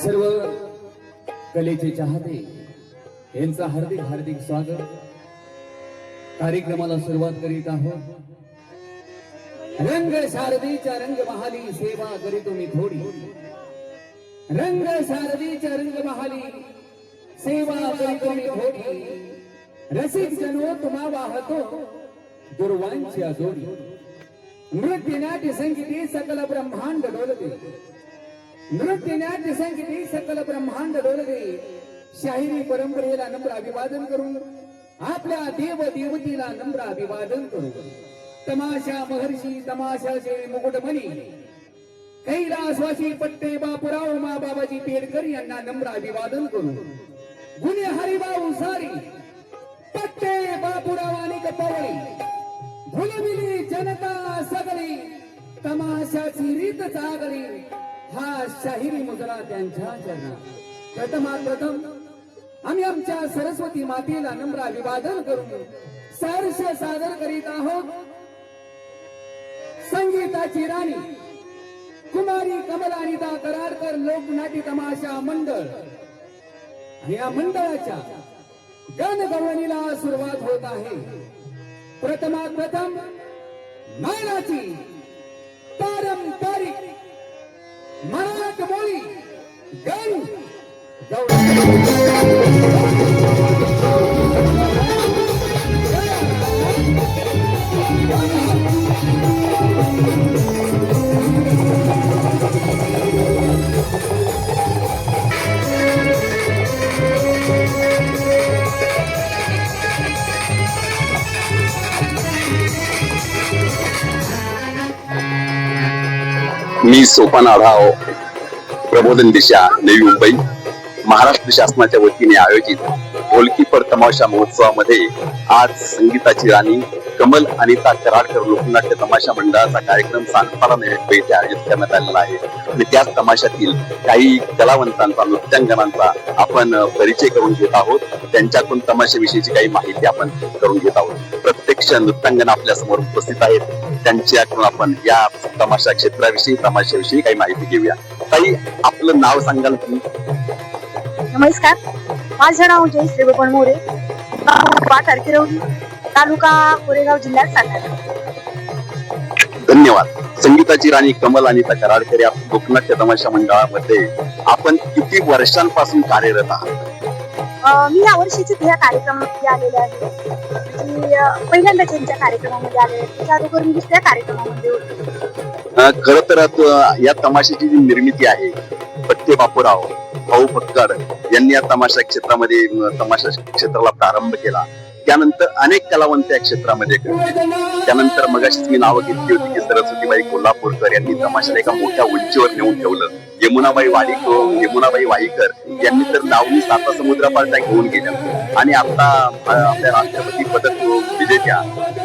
सर्व कलेचे चाहते यांचा हार्दिक हार्दिक स्वागत। कार्यक्रमाला सुरुवात करीत आहोत। रंग शारदेच्या रंग महाली सेवा करीतो मी थोडी, रंग शारदेच्या रंग महाली सेवा करीतो मी थोडी, रसिक जनो तुम्हा वाहतो दुर्वांच्या जोडी, नृत्य नाट्य संगीते सकल ब्रह्मांड डोलते, नृत्य नाट्य संगीते सकल ब्रह्मांड डोलते, शाहिरी परंपरेला नम्र अभिवादन करून आपल्या देव देवतीला नम्र अभिवादन करू। तमाशा महर्षी तमाशाचे मुकुटमणी कैलासवासी पट्टे बापूराव मा बाबाजी पेडकर यांना नम्र अभिवादन करू। गुणे हरिभाऊ सारी पट्टे बापूराव आणि कपावळी भुलविली जनता सगळी, तमाशाची रीत जागली हा शाहिरी मुजरा त्यांच्या चरणात। प्रथम आम्ही आमच्या सरस्वती मातेला नम्र अभिवादन करून सहर्ष सादर करीत आहोत संगीताची राणी कुमारी कमलानिता कराडकर लोकनाट्य तमाशा मंडळ। या मंडळाच्या गणगवळणीला सुरुवात होत आहे। प्रथम मानाची पारंपरिक मराठमोळी गण मी सोपान आढाव, प्रबोधन दिशा, नवी मुंबई, महाराष्ट्र शासनाच्या वतीने आयोजित ढोलकीपर तमाशा महोत्सवामध्ये आज संगीताची राणी कमल अनिता कराडकर लोकनाट्य तमाशा मंडळाचा कार्यक्रम सांगताना येथे आयोजित करण्यात आलेला आहे। आणि त्याच तमाशातील काही कलावंतांचा, नृत्यांगनांचा आपण परिचय करून घेत आहोत। त्यांच्याकडून तमाशाविषयीची काही माहिती आपण करून घेत आहोत। प्रत्यक्ष नृत्यांगना आपल्या समोर उपस्थित आहेत, त्यांच्याकडून आपण या तमाशा क्षेत्राविषयी, तमाशाविषयी काही माहिती घेऊया। ताई, आपलं नाव सांगाल तुम्ही? नमस्कार, माझं नाव जयश्री बबन मोरे, तारकिरवली, तालुका कोरेगाव, जिल्हा सातारा। धन्यवाद। संगीताची राणी कमल अनिता कराडकर या लोकनाट्य तमाशा मंडळामध्ये आपण किती वर्षांपासून कार्यरत आहात? मी या वर्षीच या कार्यक्रमामध्ये आलेले आहे। पहिल्यांदा त्यांच्या कार्यक्रमामध्ये आले, त्याच्या अगोदर मी दुसऱ्या कार्यक्रमामध्ये होते। खर तर या तमाशाची जी निर्मिती आहे, पट्टे बापूराव भाऊ फक्कड यांनी या तमाशा क्षेत्रामध्ये, तमाशा क्षेत्राला प्रारंभ केला। त्यानंतर अनेक कलावंत या क्षेत्रामध्ये त्यानंतर मगाशीच मी नावं घेतली होती की सरस्वतीबाई कोल्हापूरकर यांनी तमाशाला एका मोठ्या उंचीवर नेऊन ठेवलं। यमुनाबाई वाईकर यांनी तर नावनी साता समुद्रापारच्या घेऊन गेल्या। आणि आता आपल्या राष्ट्रपती पदक विजेत्या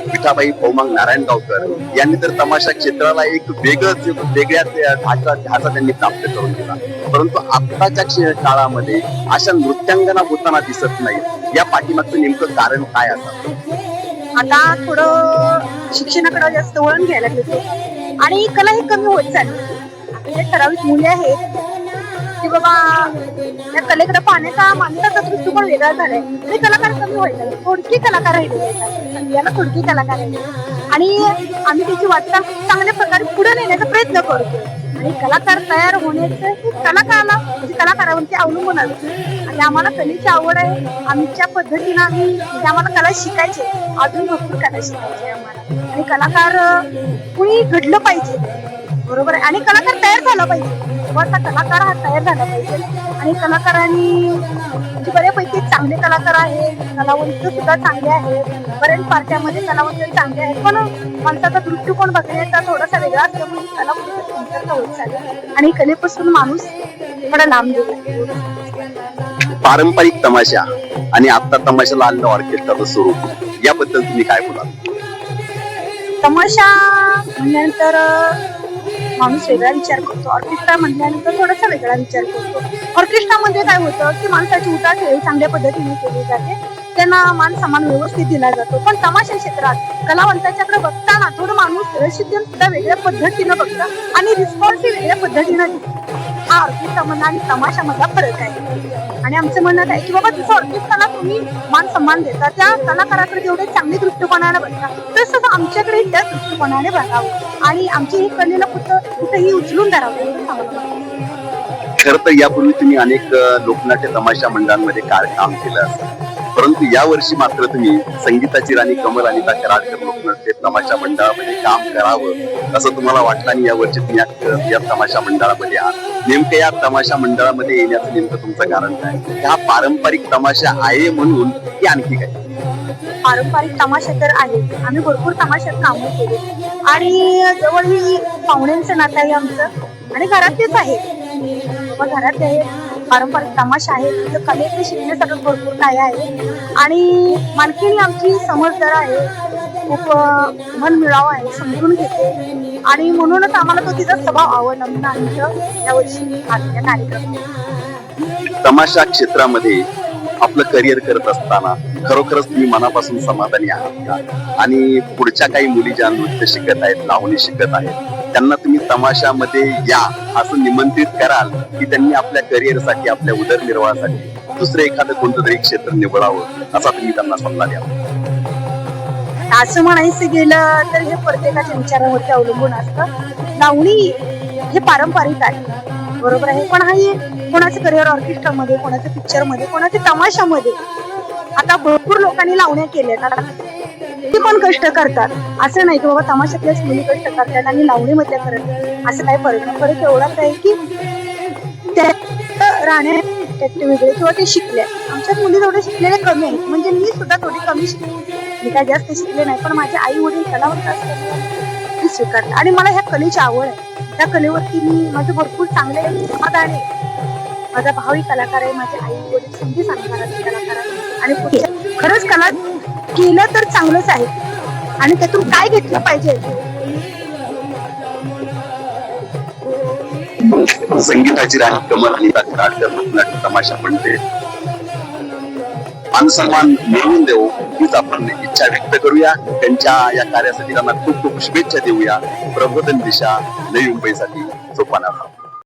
विठाबाई भौमांग नारायणगावकर यांनी तर तमाशा क्षेत्राला एक वेगळ्या ढाचा त्यांनी प्राप्त करून दिला। परंतु आताच्या काळामध्ये अशा नृत्यांगना होताना दिसत नाही, या पाठीमागचं नेमकं कारण काय असतं? आता थोडं शिक्षणाकडे जास्त वळण घ्यायला लागले आणि कला ही कमी होत चालली। आपले ठराविक मुले आहेत की बाबा त्या कलेकडे पाहण्याचा मानण्याचा दृष्टिकोन वेगळा झालाय, ते कलाकार कमी व्हायला, थोडकी कलाकार राहिले, याला थोडकी कलाकार राहिले आणि आम्ही त्याची वाटचाल चांगल्या प्रकारे पुढे नेण्याचा प्रयत्न करतो। आणि कलाकार तयार होण्याचं कलाकारावरती अवलंबून आहे आणि आम्हाला कलेची आवड आहे। आमच्या पद्धतीनं आम्हाला कला शिकायची, अजून भरपूर कला शिकायची आम्हाला। आणि कलाकार कुणी घडलं पाहिजे, बरोबर आहे. आणि कलाकार तयार झाला पाहिजे, व असा कलाकार हा तयार झाला पाहिजे. आणि कलाकारांनी म्हणजे बऱ्यापैकी चांगले कलाकार आहेत, कलावंत सुद्धा चांगले आहेत, बऱ्याच पार्ट्यामध्ये कलावंत चांगले आहेत, पण माणसाचा दृष्टिकोन बघण्याचा थोडासा वेगळा असल्यामुळे कलावंत कमतरता होत चालली आणि कलेपासून माणूस थोडा लांब गेला. पारंपरिक तमाशा आणि आता तमाशाला आलेलं ऑर्केस्ट्राचं स्वरूप याबद्दल तुम्ही काय बोलाल? तमाशा म्हणल्यानंतर माणूस वेगळा विचार करतो, ऑर्केस्ट्रा म्हणल्यानंतर थोडासा वेगळा विचार करतो. ऑर्केस्ट्रामध्ये काय होतं की माणसाची उठाठेव चांगल्या पद्धतीने केली जाते, त्यांना मान सन्मान व्यवस्थित दिला जातो. पण तमाशा क्षेत्रात कलावंताच्याकडे बघताना थोडं माणूस रसिकजन सुद्धा वेगळ्या पद्धतीनं बघतं आणि रिस्पॉन्स वेगळ्या पद्धतीनं देतो. हा ऑर्केस्ट्रामधला आणि तमाशामधला फरक आहे. आणि आमचं म्हणणं आहे की बाबा जसं ऑर्केस्ट्राला तुम्ही मान सन्मान देता, त्या कलाकाराकडे जेवढे चांगले दृष्टिकोनाने बघता तसंच आमच्याकडे त्या दृष्टिकोनाने बघावं आणि आमची ही कलेला कुठंही उचलून धरावं एवढं सांगतो. खर तर यापूर्वी तुम्ही अनेक लोकनाट्य तमाशा मंडळांमध्ये काम केलं असेल, परंतु यावर्षी मात्र तुम्ही संगीताची राणी कमल अनिता कराडकर लोकनाट्य तमाशा मंडळामध्ये काम करावं असं तुम्हाला वाटलं आणि यावर्षी तुम्ही या तमाशा मंडळामध्ये आहात. नेमकं या तमाशा मंडळामध्ये येण्याचं नेमकं तुमचं कारण काय? हा पारंपरिक तमाशा आहे म्हणून की आणखी काय? पारंपरिक तमाशा तर आहे, आम्ही भरपूर तमाशात कामं केले आणि जवळ ही पाहुण्यांचं नातं आहे आमचं आणि घरातलेच आहे. मग घरातले आहे, पारंपरिक तमाशा आहे, तिथं कलेचे शिकण्यासाठी भरपूर काय आहे. आणि मालकीणी आमची समजदार आहे, खूप मनमिळावू आहे, समजून घेते आणि म्हणूनच आम्हाला तो तिचा स्वभाव आवडला म्हणून आम्ही यावर्षी आजच्या कार्यक्रम. तमाशा क्षेत्रामध्ये आपलं करिअर करत असताना खरोखरच तुम्ही मनापासून समाधानी आहात का? आणि पुढच्या काही मुली ज्या नृत्य शिकत आहेत, लावणी शिकत आहेत, त्यांना तुम्ही तमाशामध्ये या असं निमंत्रित कराल की त्यांनी आपल्या करिअरसाठी, आपल्या उदरनिर्वाहासाठी दुसरं एखादं कोणतं तरी क्षेत्र निवडावं असा तुम्ही त्यांना सल्ला द्या? असं म्हणायचं गेलं तर हे प्रत्येकाच्या विचारावरती अवलंबून असतं. लावणी हे पारंपरिक आहे, बरोबर आहे, पण हा कोणाचं करिअर ऑर्केस्ट्रामध्ये, कोणाचं पिक्चरमध्ये, कोणाच्या तमाशामध्ये. आता भरपूर लोकांनी लावण्या केल्या, ते पण कष्ट करतात. असं नाही की बाबा तमाशातल्याच मुली कष्ट करतात आणि लावणीमधल्या करत नाही, असं काही फरक नाही. फरक एवढाच आहे की त्या राहण्यात वेगळे किंवा ते शिकल्या. आमच्याच मुली थोडे शिकलेले कमी आहेत, म्हणजे मी सुद्धा थोडी कमी शिकले, मी काय जास्त शिकले नाही, पण माझे आई वडील कलावंत असतात, मी स्वीकारते आणि मला ह्या कलेची आवड आहे. त्या कलेवरती मी माझे भरपूर चांगले समाधान आहे. माझा भावी कलाकार आहे, माझे आई वडील समजी सांगणार कलाकार आहे आणि खरंच कला केलं तर चांगलंच आहे आणि त्यातून काय घेतलं पाहिजे. संगीताची राणी कमल अनिता कराडकर लोकनाट्य तमाशा म्हणते मानसन्मान मिळवून देऊ हीच आपण इच्छा व्यक्त करूया. त्यांच्या या कार्यासाठी त्यांना खूप खूप शुभेच्छा देऊया. प्रबोधन दिशा, नवी मुंबईसाठी सोपाना.